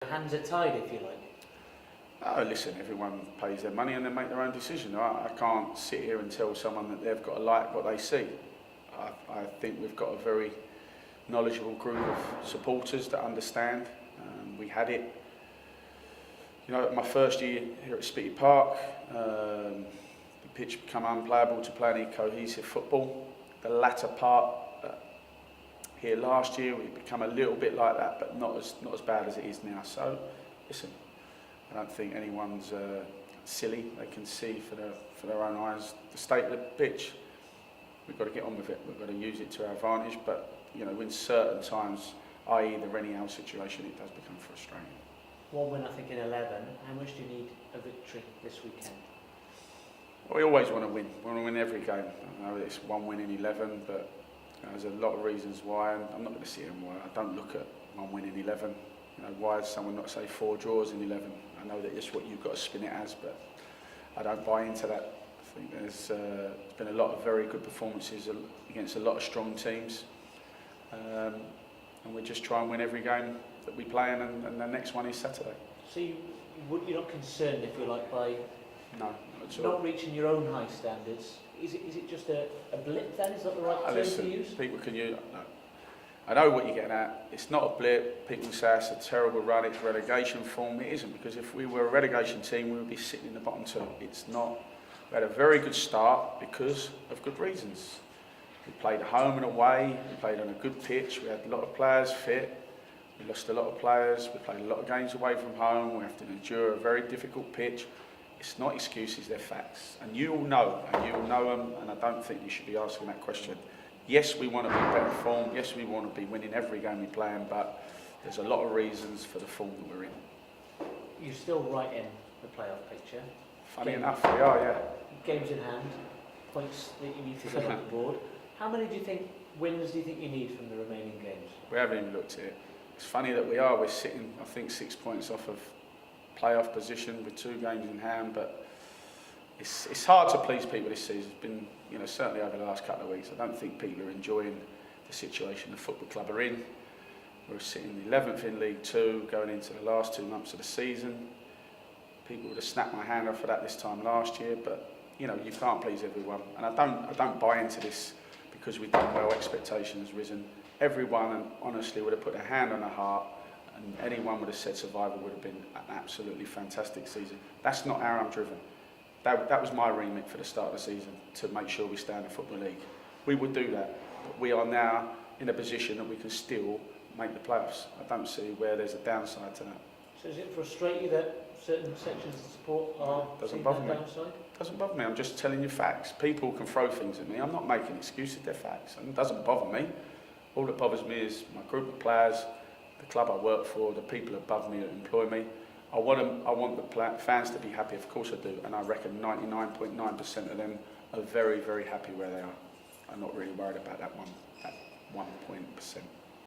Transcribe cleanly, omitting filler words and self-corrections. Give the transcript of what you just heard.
hands are tied, if you like? Oh, listen, everyone pays their money and they make their own decision. I can't sit here and tell someone that they've got to like what they see. I think we've got a very knowledgeable group of supporters that understand. We had it, my first year here at Spitty Park, the pitch became unplayable to play any cohesive football. The latter part here last year, we become a little bit like that, but not as bad as it is now. So, listen, I don't think anyone's silly. They can see for their own eyes the state of the pitch. We've got to get on with it. We've got to use it to our advantage. But in certain times, i.e. the Rennie Howe situation, it does become frustrating. One win, I think, in 11. How much do you need a victory this weekend? Well, we always want to win. We want to win every game. I know it's one win in 11, but there's a lot of reasons why. And I'm not going to sit here and why. I don't look at one win in 11. Why does someone not say 4 draws in 11? I know that it's what you've got to spin it as, but I don't buy into that. I think there's been a lot of very good performances against a lot of strong teams. And we just try and win every game that we play in, and the next one is Saturday. So you're not concerned, if you like, by not reaching your own high standards? Is it just a blip then? Is that the right term to use? People can use. No. I know what you're getting at. It's not a blip. People say it's a terrible run, it's relegation form. It isn't, because if we were a relegation team, we would be sitting in the bottom two. It's not. We had a very good start because of good reasons. We played home and away, we played on a good pitch, we had a lot of players fit, we lost a lot of players, we played a lot of games away from home, we have to endure a very difficult pitch. It's not excuses, they're facts. And you all know them, and I don't think you should be asking that question. Yes, we want to be in better form, yes, we want to be winning every game we play in, but there's a lot of reasons for the form that we're in. You're still right in the playoff picture. Funny enough, we are, yeah. Games in hand, points that you need to get on the board. How many wins do you think you need from the remaining games? We haven't even looked at it. It's funny that we're sitting, I think, 6 points off of playoff position with 2 games in hand, but it's hard to please people this season. It's been, certainly over the last couple of weeks, I don't think people are enjoying the situation the football club are in. We're sitting 11th in League 2, going into the last 2 months of the season. People would have snapped my hand off for that this time last year, but you can't please everyone. And I don't buy into this because we've done well, expectation has risen. Everyone, and honestly, would have put their hand on their heart, and anyone would have said survival would have been an absolutely fantastic season. That's not how I'm driven. That was my remit for the start of the season, to make sure we stay in the Football League. We would do that, but we are now in a position that we can still make the playoffs. I don't see where there's a downside to that. So does it frustrate you that certain sections of the support are seeing that downside? Doesn't bother me. I'm just telling you facts. People can throw things at me. I'm not making excuses. They're facts, and it doesn't bother me. All that bothers me is my group of players, the club I work for, the people above me that employ me. I want the fans to be happy. Of course I do, and I reckon 99.9% of them are very, very happy where they are. I'm not really worried about that 1%.